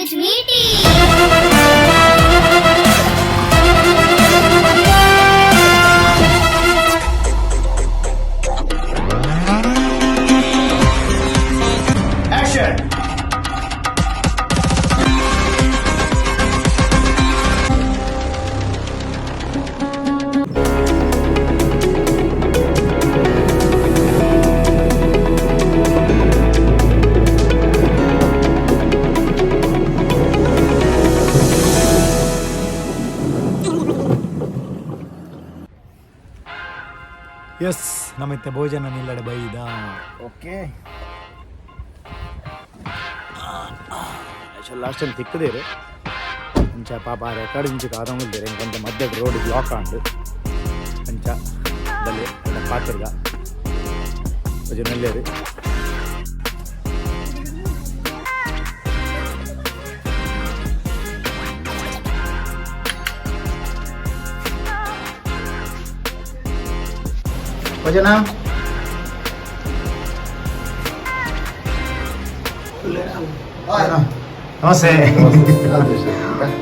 Challenge meeting. Action. S ನಮ್ಮತ್ತೆ ಭೋಜನ ನಿಲ್ಲಡೆ ಬೈದ ಓಕೆ ಲಾಸ್ಟಲ್ಲಿ ತಿಕ್ಕದೇರು ಅಂಚ ಪಾಪ ರೆಕಾರ್ಡ್ ಇಂಚು ಕಾದಂಗಿದ್ದೇರೆ ಎಂಕಂತ ಮಧ್ಯ ರೋಡ್ ಬ್ಲಾಕ್ ಆಂಡು ಅಂಚ ಬಲ್ಲೆ ಪಾತಿರ್ಗ ಭೋಜನ ನಲ್ಲೇರು ಭೋಜನ ನಮಸ್ತೆ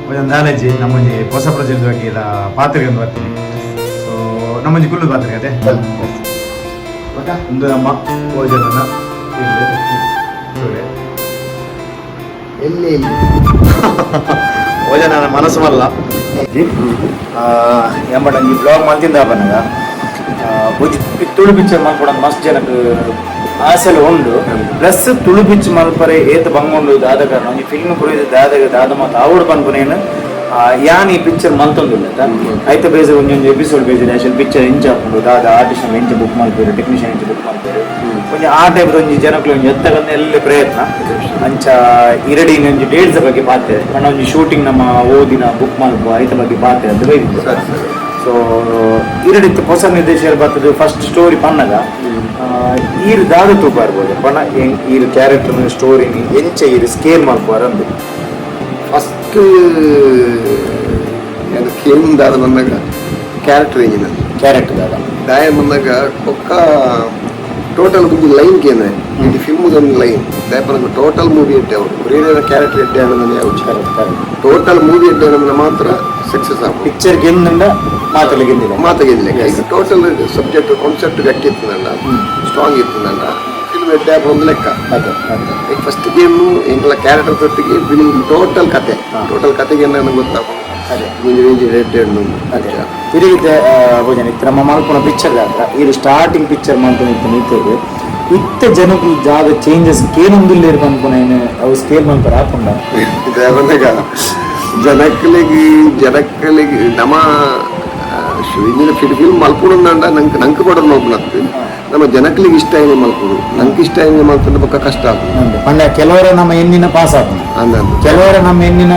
ಭೋಜನ ದಾಲಜಿ ನಮ್ಮೊಂಜಿ ಹೊಸ ಪ್ರಾಜೆಕ್ಟ್ ಬಗ್ಗೆ ಪಾತ್ರೆಗೆ ಒಂದು ಬರ್ತೀನಿ ಸೊ ನಮ್ಮೊಂಜಿ ಕುಲ್ಲು ಪಾತ್ರೆ ಅದೇ ಒಂದು ನಮ್ಮ ಭೋಜನ ಎಲ್ಲಿ ಭೋಜನ ಮನಸ್ಸು ಬಲ್ಲ ಎಂಬ ಈ ಬ್ಲಾಗ್ ಮಲ್ತಿಂದ ಬನ್ನಗ ತುಳು ಪಿಕ್ಚರ್ ಮಲ್ಪಡ ಮಸ್ತ್ ಜನಕ್ಕೆ ಆಸೆಲು ಉಂಡು ಪ್ಲಸ್ ತುಳು ಪಿಚ್ ಮಲ್ಪರೆ ಏತ್ ಬಂಗೊಂಡು ದಾದ ಕಾರಣ ಒಂಜಿ ಫಿಲ್ಮ್ ಪುರಿದ ದಾದ ಮಾತು ಆವಡು ಪನ್ಪುನೇನು ಯಾನ್ ಈ ಪಿಕ್ಚರ್ ಮಲ್ತೊಂದುಲ್ಲ ಐತ ಬೇಸ್ ಒಂಜೊಂದು ಎಪಿಸೋಡ್ ಬೇಸ್ ಆಕ್ಚುಲಿ ಪಿಕ್ಚರ್ ಎಂಚ ಹಾಕೊಂಡು ದಾದ ಆರ್ಟಿಸ್ಟ್ ಎಂಚ ಬುಕ್ ಮಲ್ಪೇರು ಟೆಕ್ನಿಷಿಯನ್ ಎಂಚ ಬುಕ್ ಮಲ್ಪೇರು ಒಂಜಿ ಆ ಟೈಪ್ ಒಂಜಿ ಜನಕ್ಲು ಒಂಜಿ ಎತ್ತಗಂದ ಎಲ್ಲ ಪ್ರಯತ್ನ ಅಂಚ ಇರಡಿನ ಒಂಜಿ ಡೇಟ್ಸ್ ಬಗ್ಗೆ ಪಾತೆ ಪಂಡ ಒಂಜಿ ಶೂಟಿಂಗ್ ನಮ್ಮ ಓದಿನ ಬುಕ್ ಮಲ್ಪು ಐತ ಬಗ್ಗೆ ಪಾತೆ ಅಂತ ಬೈದಿತ್ತು ಸೊ ಈರಡಿತ್ತು ಹೊಸ ನಿರ್ದೇಶಕರು ಬರ್ತದೆ ಫಸ್ಟ್ ಸ್ಟೋರಿ ಪನ್ನಗ ಈರು ದಾದ ತೂಪ ಇರ್ಬೋದು ಪಣ ಈರು ಕ್ಯಾರೆಕ್ಟರ್ ಸ್ಟೋರಿನಿ ಎಂಚ ಈರು ಸ್ಕೇಲ್ ಮಾಡ್ಕೋರು ಅಂದು ಫಸ್ಟ್ ಕೇಮ್ ದಾದ ಬಂದಾಗ ಕ್ಯಾರೆಕ್ಟರ್ ಏನಿಲ್ಲ ಕ್ಯಾರೆಕ್ಟರ್ ದಾದ ದಾಯ ಬಂದಾಗ ಒಕ್ಕ ಟೋಟಲ್ ಒಂದು ಲೈನ್ ಕೇಂದ್ರೆ ಇದು ಫಿಲ್ಮ್ದು ಒಂದು ಲೈನ್ ದಾಯಪನ ಟೋಟಲ್ ಮೂವಿ ಇಟ್ಟೆ ಅವರು ಬೇರೆ ಕ್ಯಾರೆಕ್ಟರ್ ಇಟ್ಟೆ ಅನ್ನೋದನ್ನ ಯಾವ ಟೋಟಲ್ ಮೂವಿ ಇಟ್ಟೆ ಅನ್ನೋದನ್ನ ಮಾತ್ರ ಸಕ್ಸಸ್ ಆಗ ಪಿಕ್ಚರ್ ಗೆನ್ನ ಮಾತಾಗಿದ್ದಿಲ್ಲ ಈಗ ಟೋಟಲ್ ಸಬ್ಜೆಕ್ಟ್ ಕಾನ್ಸೆಪ್ಟ್ ಗಟ್ಟಿ ಇರ್ತದಲ್ಲ ಸ್ಟ್ರಾಂಗ್ ಇರ್ತದಲ್ಲ ಫಿಲ್ಮ್ ಎಡ್ಡೆ ಒಂದು ಲೆಕ್ಕ ಈಗ ಫಸ್ಟ್ ಗೇಮು ಎಂಗೆಲ್ಲ ಕ್ಯಾರೆಕ್ಟರ್ ತೊಟ್ಟಿಗೆ ಫಿಲ್ಮ್ ಟೋಟಲ್ ಕತೆಗೆ ನನಗೆ ಗೊತ್ತಾಗ ಅದೇ ರೆಡ್ ಅದೇ ತಿರುಗಿದ್ದೆ ಭೋಜನ ಇತ್ತು ನಮ್ಮ ಮಲ್ಪನ ಪಿಕ್ಚರ್ ದಾತ್ರ ಇದು ಸ್ಟಾರ್ಟಿಂಗ್ ಪಿಕ್ಚರ್ ಮಲ್ಪನ ಇತ್ತು ನಿಂತಿದ್ದು ಇತ್ತ ಜನಕ್ಕೆ ಜಾಗ ಚೇಂಜಸ್ ಕೇನೊಂದಿಲ್ಲ ಅನ್ಕೊಂಡೇನು ಅವು ಸ್ಕೇಲ್ ಮಲ್ಪರ ಹಾಕೊಂಡ ಬಂದಾಗ ಜನಕ್ಕಲಿಗೆ ನಮ್ಮ ಇಂಜಿನ ಫಿಲ್ಮ್ ಮಲ್ಪುಡುಂದ ನಂಗೆ ಕೊಡೋದು ಮಲ್ಪುನತ್ತು ನಮ್ಮ ಜನಕ್ಕಲಿಗೆ ಇಷ್ಟ ಏನು ಮಲ್ಪುಡು ನಂಗೆ ಇಷ್ಟ ಏನು ಮಲ್ಪುಂಡ ಪಕ್ಕ ಕಷ್ಟ ಆಗ್ತದೆ ಪಂಡ ಕೆಲವರ ನಮ್ಮ ಹೆಣ್ಣಿನ ಪಾಸ್ ಆಗ್ತದೆ ಅಂದಂದು ಕೆಲವರ ನಮ್ಮ ಹೆಣ್ಣಿನ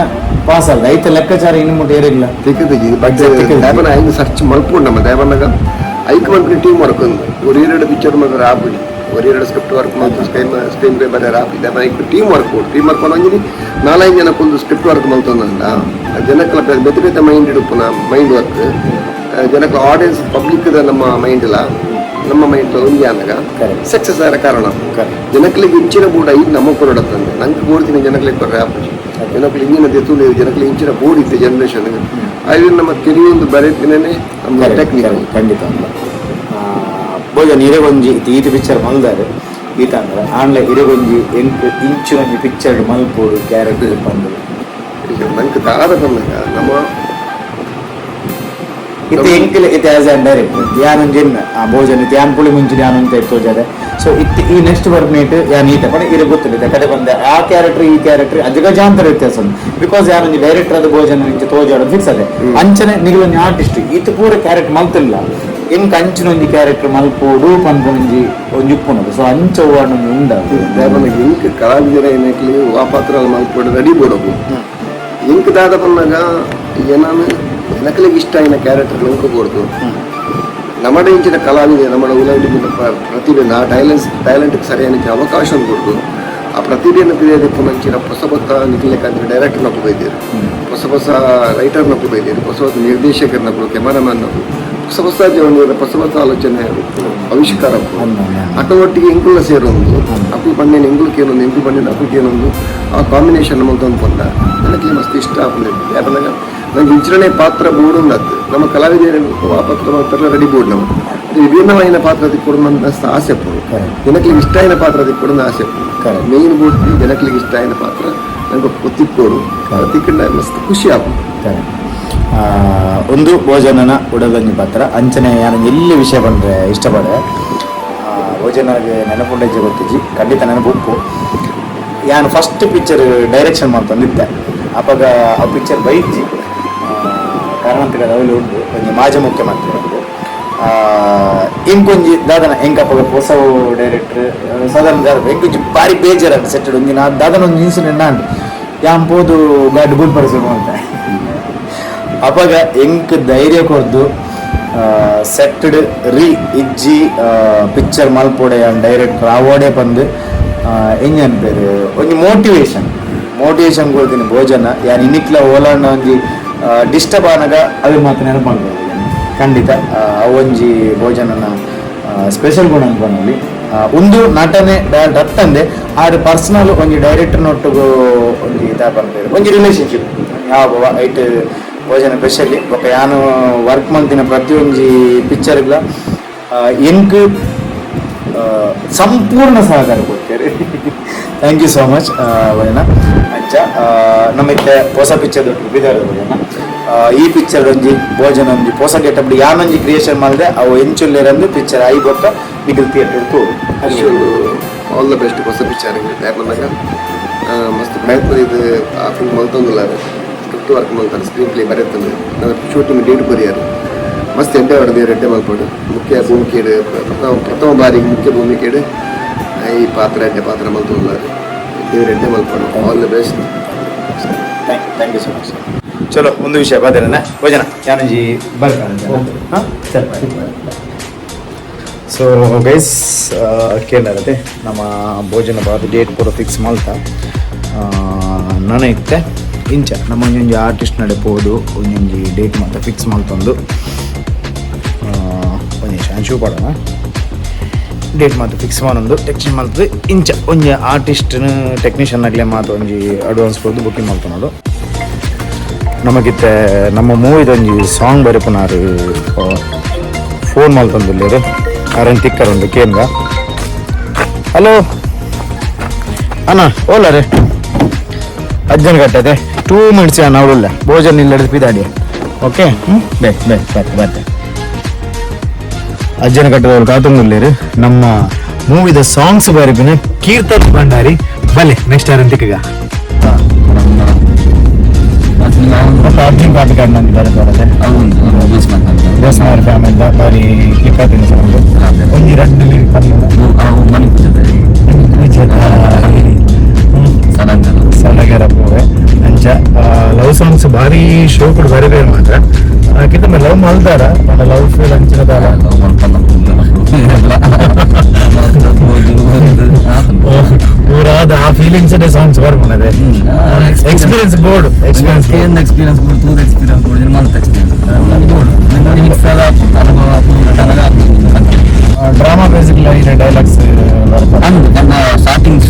ಪಾಸ್ ಆಗ ಐತ ಲೆಕ್ಕಾಚಾರ ಇನ್ನು ಮುಟ್ಟ ಏರಿಲ್ಲ ತೆಗೆದು ಬಟ್ ದೇವನ ಐದು ಸರ್ಚ್ ಮಲ್ಪುಂಡು ನಮ್ಮ ದೇವನಾಗ ಐಕ್ ಮಂತ್ರಿ ಟೀಮ್ ವರ್ಕ್ ಒಂದು ಒರೆರಡು ಪಿಕ್ಚರ್ ಮಾತ್ರ ಆಬಿಡಿ ಒರೆರಡು ಸ್ಕ್ರಿಪ್ಟ್ ವರ್ಕ್ ಮಾತ್ರ ಸ್ಕ್ರೀನ್ ಪೇ ಬರೀ ಆಪಿ ದೇವನ ಐಕ್ ಟೀಮ್ ವರ್ಕ್ ಅಂದಿನಿ 4-5 ಜನಕ್ಕೊಂದು ಸ್ಕ್ರಿಪ್ಟ್ ವರ್ಕ್ ಮಲ್ತೊಂದಂಡ ಜನಕ್ಕಲ ಬೆತ್ತ ಬೆತ್ತ ಮೈಂಡ್ ಇಡುಪುನ ಮೈಂಡ್ ವರ್ಕ್ ಜನಕ್ಕೆ ಆಡಿಯನ್ಸ್ ಪಬ್ಲಿಕ್ ನಮ್ಮ ಮೈಂಡ್ ಇಲ್ಲ ನಮ್ಮ ಮೈಂಡ್ ಒಂದು ಅಂದಾಗ ಸಕ್ಸಸ್ ಆದ ಕಾರಣ ಜನಕ್ಕಲಿಗೆ ಇಂಚಿನ ಬೋರ್ಡ್ ಐದು ನಮ್ಮ ಕೊರಡತ್ತಂದೆ ನಂಗೆ ಬೋಡ್ತೀನಿ ಜನಕ್ಕಲಿಗೆ ಕೊಡ್ರೆ ಆಪೋಜಿ ಜನಕ್ಕಲಿ ಇಂಜಿನ ತೆತ್ತುಲು ಜನಕ್ಕಲಿ ಇಂಚಿನ ಬೋರ್ಡ್ ಇತ್ತು ಜನರೇಷನ್ ಅದು ನಮ್ಮ ಕೆಲವೊಂದು ಬರೀತಿನೇ ನಮ್ಮ ಟೆಕ್ನಿಕಲ್ ಖಂಡಿತ ಭೋಜನ ಇರಗೊಂಜಿ ಈತ ಪಿಕ್ಚರ್ ಮಲ್ದಾರೆ ಈತ ಅಂದ್ರೆ ಆನ್ಲೈನ್ ಇರಗೊಂಜಿ ಇಂಚು ಒಂಜಿ ಪಿಕ್ಚರ್ ಮಲ್ಪೋಡು ಕ್ಯಾರೆಕ್ಟರ್ ಬಂದು ನಂಗೆ ದಾದ ಬಂದಾಗ ನಮ್ಮ ಇತ್ತೆ ಎಂಕಲ್ ಇತ್ತೆ ಆಸ್ ಆನ್ ಡೈರೆಕ್ಟರ್ ಯಾನೊಂಜಿನ್ ಆ ಭೋಜನ ಯಾನ್ ಪುಳಿ ಮುಂಚೆ ಯಾನೊಂದು ತೋಜಾದೆ ಸೊ ಇತ್ತು ಈ ನೆಕ್ಸ್ಟ್ ಬರ್ನೇಟ್ ಯಾನ್ ಈತ ಪಡ ಇರ ಗೊತ್ತಿಲ್ಲ ಕಡೆ ಬಂದ ಆ ಕ್ಯಾರೆಕ್ಟರ್ ಈ ಕ್ಯಾರೆಕ್ಟರ್ ಅಜಗಜಾಂತರ ವ್ಯತ್ಯಾಸ ಬಿಕಾಸ್ ಯಾನೊಂದು ಡೈರೆಕ್ಟರ್ ಆದ ಭೋಜನ ನಿಂಚೆ ತೋಜಾಡೋದು ಫಿಕ್ಸ್ ಅದೇ ಅಂಚನೆ ನಿಗಲೊಂದು ಆರ್ಟಿಸ್ಟ್ ಇತ್ತು ಪೂರ ಕ್ಯಾರೆಕ್ಟರ್ ಮಲ್ತಿಲ್ಲ ಎಂಕ್ ಅಂಚಿನ ಒಂಜಿ ಕ್ಯಾರೆಕ್ಟರ್ ಮಲ್ಪೋಡು ಪನ್ಪೊಂಜಿ ಒಂಜಿ ಉಪ್ಪುನದು ಸೊ ಅಂಚ ಹೂವಣ್ಣೊಂದು ಉಂಡದು ದೇವನಿಗೆ ಇಂಕ್ ಕಲಾವಿದರ ಏನಕ್ಕೆ ವಾಪಾತ್ರ ಮಲ್ಪೋಡು ರೆಡಿ ಬೋಡೋದು ಇಂಕ್ ದಾದ ಬಂದಾಗ ಏನಾನು ಜನಕ್ಕಲಿಗೆ ಇಷ್ಟ ಆಗಿನ ಕ್ಯಾರೆಕ್ಟರ್ ನಂಬ್ಕೊಡ್ದು ನಮ್ಮ ಇಂಚಿನ ಕಲಾವಿದೆ ನಮ್ಮ ಉಲಾಡಿ ಪ್ರತಿಭೆ ಆ ಟ್ಯಾಲೆಂಟ್ಗೆ ಸರಿಯಾದ ಅವಕಾಶ ಕೊಡ್ದು ಆ ಪ್ರತಿಭೆಯನ್ನು ತಿಳಿಯೋದಕ್ಕೆ ಮುಂಚಿನ ಹೊಸ ನಿಖಿಲಕ್ಕಂದ್ರೆ ಡೈರೆಕ್ಟರ್ನಪ್ಪು ಬೈದಿರು ಹೊಸ ರೈಟರ್ನಪ್ಪು ಬೈದಿರು ಹೊಸ ನಿರ್ದೇಶಕರನ್ನಪ್ಪು ಕ್ಯಾಮರಾಮನ್ನಪ್ಪು ಹೊಸ ಜೀವನ ಹೊಸ ಆಲೋಚನೆ ಆವಿಷ್ಕಾರ ಅಟೊಟ್ಟಿಗೆ ಎಂಕುಲ್ಲ ಸೇರೊಂದು ಅಪ್ಪು ಬಣ್ಣಿನ ಎಂಗುಲಕ್ಕೆ ಏನೊಂದು ಎಂಕು ಬಣ್ಣಿನ ಅಪ್ಪಕ್ಕೆ ಏನೊಂದು ಆ ಕಾಂಬಿನೇಷನ್ ನಮಗೆ ಅಂದ್ಕೊಂಡ ನನಗೆ ಮಸ್ತ್ ಇಷ್ಟ ಆಗ್ತದೆ ಯಾಕಂದಾಗ ನನಗೆ ಇಂಚಿನೇ ಪಾತ್ರ ಬೋರ್ಡ್ ಅದು ನಮ್ಮ ಕಲಾವಿದರು ಆ ಪಾತ್ರ ರೆಡಿ ಬೋರ್ಡ್ ನಾವು ವಿಭಿನ್ನವಾದ ಪಾತ್ರ ತಿಕ್ಕೊಡೋದು ಆಸೆ ಪಡು ಜನಕ್ಕೆ ಇಷ್ಟ ಆಯ್ನ ಪಾತ್ರ ತಿಕ್ಕೊಡೋದು ಆಸೆ ಪಡು ಮೇನ್ ಬೋರ್ಡ್ ಜನಕ್ಕೆ ಇಷ್ಟ ಆಯ್ನ ಪಾತ್ರ ನನಗೆ ತಿಕ್ಕೋಡು ತಿಕ್ಕೊಂಡ ಮಸ್ತ್ ಖುಷಿ ಆಗ್ತದೆ. ಒಂದು ಭೋಜನನ ಉಡಗಂಜಿ ಪಾತ್ರ ಅಂಚನೆ ನಾನು ಎಲ್ಲಿ ವಿಷಯ ಬಂದರೆ ಇಷ್ಟಪಡೆ ಭೋಜನಗೆ ನೆನಪುಂಡಜ್ಜಿ ಗೊತ್ತಿಜ್ಜಿ ಖಂಡಿತ ನೆನಪುಪ್ಪು ನಾನು ಫಸ್ಟ್ ಪಿಕ್ಚರ್ ಡೈರೆಕ್ಷನ್ ಮಾಡ್ತಂದಿದ್ದೆ ಅವಾಗ ಆ ಪಿಕ್ಚರ್ ಬೈಜ್ಜಿ ಕಾರಣಾಂತರ ಅವಲ್ಲಿ ಉಂಟು ಒಂಜಿ ಮಾಜಿ ಮುಖ್ಯಮಂತ್ರಿ ಉಂಟು ಇಂಕೊಂಜಿ ದಾದನ ಎಂಕಪ್ಪ ಹೊಸ ಡೈರೆಕ್ಟರ್ ಸಾಧಾರಣ ಎಂಕೊಂಜಿ ಭಾರಿ ಬೇಜಾರಂತ ಸೆಟ್ಟೆಡ್ ಒಂಜಿ ನಾ ದಾದನ ಒಂದು ಇನ್ಸಿಡೆಂಟ್ ನಾನು ಯಾನ್ ಪೋದು ಗಾಡಿ ಬುಲ್ ಪರಿಸೋದು ಅಂತ ಅವಾಗ ಎಂಕ್ ಧೈರ್ಯ ಕೊರ್ದು ಸೆಟ್ಟಡ್ ರೀ ಇಜ್ಜಿ ಪಿಕ್ಚರ್ ಮಲ್ಪೋಡೆ ಡೈರೆಕ್ಟರ್ ಅವಾರ್ಡೇ ಬಂದು ಹೆಂಗೆ ಅನ್ಪೇರು ಒಂಜಿ ಮೋಟಿವೇಶನ್ ಕೊಡ್ತೀನಿ ಭೋಜನ ಯಾರು ಇನ್ನಿಕ್ಲ ಓಲಾಂಡ ಒಂಜಿ ಡಿಸ್ಟರ್ಬ್ ಆನಾಗ ಅದು ಮಾತ್ರ ನೆನಪು ಮಾಡ್ಬೋದು ಖಂಡಿತ ಅವೊಂಜಿ ಭೋಜನನ ಸ್ಪೆಷಲ್ ಗುಣ ಅನ್ಕೊಂಡು ಒಂದು ನಟನೆ ಡೈರೆಕ್ಟ್ ಹತ್ತಂದೆ ಆದ್ರೆ ಪರ್ಸನಲ್ ಒಂಜಿ ಡೈರೆಕ್ಟರ್ನೊಟ್ಟಿಗೂ ಒಂಜಿ ಇದಾಗ್ಬೇಕು ಒಂಜಿ ರಿಲೇಷನ್ಶಿಪ್ ಯಾವ ಐಟ್ ಭೋಜನ ಸ್ಪೆಷಲಿ ಬೊಕ್ಕ ಯಾನು ವರ್ಕ್ ಮಾಡ್ತಿನ ಪ್ರತಿಯೊಂಜಿ ಪಿಕ್ಚರ್ಗಳ ಎಂಕ್ ಸಂಪೂರ್ಣ ಸಹಕಾರ ಕೊಡ್ತೇವೆ. ಥ್ಯಾಂಕ್ ಯು ಸೋ ಮಚ್ ಭೋಜನ ಅಂಚ ನಮಗೆ ಹೊಸ ಪಿಕ್ಚರ್ ಬಿದ್ದಾರೆ ಭೋಜನ ಈ ಪಿಕ್ಚರ್ ಒಂಜಿ ಭೋಜನ ಒಂಜಿ ಹೊಸ ಗೆಟಪ್ ಯಾನೊಂಜಿ ಕ್ರಿಯೇಷನ್ ಮಾಡಿದೆ ಅವು ಎಂಚುಲ್ಲೇರಂದು ಪಿಕ್ಚರ್ ಆಗಿ ಬೊಕ್ಕ ನಿಖಿಲ್ ಥಿಯೇಟರ್ ತೋರು ಆಲ್ ದ ಬೆಸ್ಟ್ ಹೊಸ ಪಿಕ್ಚರ್ ಬಂದಾಗ ಮಸ್ತ್ ಪ್ರಯತ್ನ ಇದು ಆ ಫಿಲ್ಮ್ ಮಲ್ತೊಂದಿಲ್ಲ ಸ್ಕ್ರಿಪ್ಟ್ ವರ್ಕ್ ಮಾಡ್ತಾರೆ ಸ್ಕ್ರೀನ್ ಪ್ಲೇ ಬರೆಯುತ್ತದೆ ನಾವು ಶೂಟಿಂಗ್ ಡೇಟ್ ಬರೆಯಾರು ಮಸ್ತ್ ಎಂಟೆ ಹೊಡೆದು ರೆಡ್ಡೆ ಮಲ್ಪಡು ಮುಖ್ಯ ಭೂಮಿಕೆಡು ಪ್ರಥಮ ಬಾರಿಗೆ ಮುಖ್ಯ ಭೂಮಿಕೆಡು ಈ ಪಾತ್ರ ಎಡ್ಡೆ ಪಾತ್ರ ಮಲ್ತೊಂದಿಲ್ಲ ರೆಡ್ಡೆ ಮಲ್ಪಡು all the best. Thank you so much. ಚಲೋ ಒಂದು ವಿಷಯ ಬಾದೇನ ಭೋಜನ ಯಾನಂಜಿ ಸೊ ಗೈಸ್ ಕೇಳತ್ತೆ ನಮ್ಮ ಭೋಜನ ಬಾದ ಡೇಟ್ ಪೂರ ಫಿಕ್ಸ್ ಮಾಡ್ತಾ ನಾನು ಇತ್ತೆ ಇಂಚ ನಮ್ಮ ಒಂಜೊಂಜಿ ಆರ್ಟಿಸ್ಟ್ ನಡೆಪೋದು ಒಂದೊಂಜಿ ಡೇಟ್ ಮಾತ್ರ ಫಿಕ್ಸ್ ಮಾಡ್ತಂದು ಒಂದು ಶಾನ್ಶೂ ಪಡೋಣ ಡೇಟ್ ಮಾತ್ರ ಫಿಕ್ಸ್ ಮಾಡೋದು ಟೆಕ್ನಿಷನ್ ಮಾಡ್ತದೆ ಇಂಚ ಒಂಜಿ ಆರ್ಟಿಸ್ಟ್ನ ಟೆಕ್ನಿಷಿಯನ್ ಆಗಲೇ ಮಾತ್ರ ಒಂಜಿ ಅಡ್ವಾನ್ಸ್ ಕೊಡ್ದು ಬುಕ್ಕಿಂಗ್ ಮಾಡ್ಕೊಳೋದು ನಮಗಿತ್ತೆ ನಮ್ಮ ಮೂವಿದೊಂಜಿ ಸಾಂಗ್ ಬರೆಪುನಾರು ಫೋನ್ ಮಾಡ್ತಂದಿಲ್ಲೇರು ಅರೇನು ತಿಕ್ಕರುಂಡು ಕೇಂದ್ರ ಹಲೋ ಅಣ್ಣ ಓಲ ರೇ ಅಜ್ಜನ ಕಟ್ಟದೆ 2 ಮಿನಿಟ್ಸ್ ಅಣ್ಣ ಅವಳಿಲ್ಲ ಭೋಜನ ಇಲ್ಲ ಪಿದಾಡಿ ಓಕೆ ಬರ್ತೆ ಅಜ್ಜನ ಕಟ್ಟದವ್ರು ಕಾತುಂಗುಲ್ಲೇರು ನಮ್ಮ ಮೂವಿದ ಸಾಂಗ್ಸ್ ಬರೆಪಿನ ಕೀರ್ತನ್ ಭಂಡಾರಿ ಬಲೆ ನೆಕ್ಸ್ಟ್ ಅರೇನು ತಿಕ್ಕಗ ಅರ್ಜುನ್ ಪಾಟ್ ಕಾರ್ಡ್ ನಂಗೆ ಬರೋದೇ ದೇವಸ್ಥಾನ ಫ್ಯಾಮಿಲಿ ಬಾರಿ ಇಪ್ಪತ್ತಿನ ಸೌಂಡು ಒಂಜಿ ರೆಡ್ ಸಡಗರ ಪೋವೆ ಅಂಚ ಲವ್ ಸಾಂಗ್ಸ್ ಭಾರಿ ಶೋಕುಡು ಬರೀಬೇಕು ಮಾತ್ರ ಕಿಂತ ಲವ್ ಮಲ್ದಾರ ಲವ್ ಫೀಲ್ ಅಂಚಿನದಾರ ಊರಾದ ಆ ಫೀಲಿಂಗ್ಸ್ ಸಾಂಗ್ಸ್ ಬರ್ಬೋದೆ experience board experience board drama basically ಇದೆ ಡೈಲಾಗ್ಸ್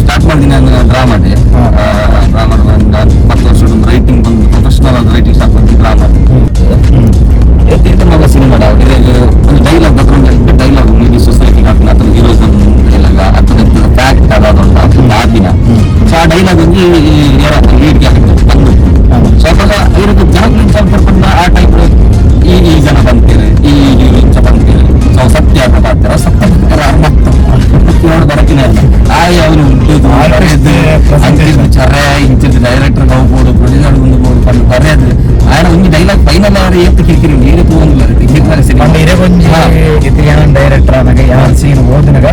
ಸ್ಟಾರ್ಟ್ ಮಾಡಿದ್ದೀನಿ ಡ್ರಾಮಾದೆ ಮತ್ತು ವರ್ಷ ರೈಟಿಂಗ್ ಬಂದು ಪ್ರೊಫೆಷನಲ್ ರೈಟಿಂಗ್ ಸ್ಟಾರ್ಟ್ ಮಾಡ್ತೀನಿ ಡ್ರಾಮಾ ಮಗ ಸಿನಿಮಾ ಒಂದು ಡೈಲಾಗ್ ಡೈಲಾಗ್ ಈ ಸೊಸೈಟಿ ಹಾಕಿನ ಅಥವಾ ಹೀರೋಸ್ ಡೈಲಾಗ್ ಅಥವಾ ಫ್ಯಾಕ್ಟ್ ಅದಾದ ಆದಿನ ಸೊ ಆ ಡೈಲಾಗ್ ಒಂದು ಲೀಡ್ಗೆ ಬಂದು ಸ್ವಲ್ಪ ಇರೋದು ಜನಕ್ಕೆ ಸ್ವಲ್ಪ ಆ ಟೈಪ್ ಈ ಜನ ಬಂತೀರಿ ಈ ಇಂಚ ಬಂತೀರಿ ಸೊ ಸತ್ಯ ಅಂತ ಮಾಡ್ತಾರೆ ಸತ್ಯ ನೋಡಿ ಬರಕಿನ ಆಯ್ ಅವನು ಇಂಚಿನ ಡೈರೆಕ್ಟರ್ ಹೋಗ್ಬೋದು ಪ್ರೊಡ್ಯೂಸರ್ ಒಂದು ಬೋರ್ಡು ಬರೆಯೋದು ఆయన ఉంది డైలాగ్ ఫైనల్ ఏత్తు కిరికిరి నేనే పోవాలి డైరెక్టర్ అనగా సీన్ ఓదినగా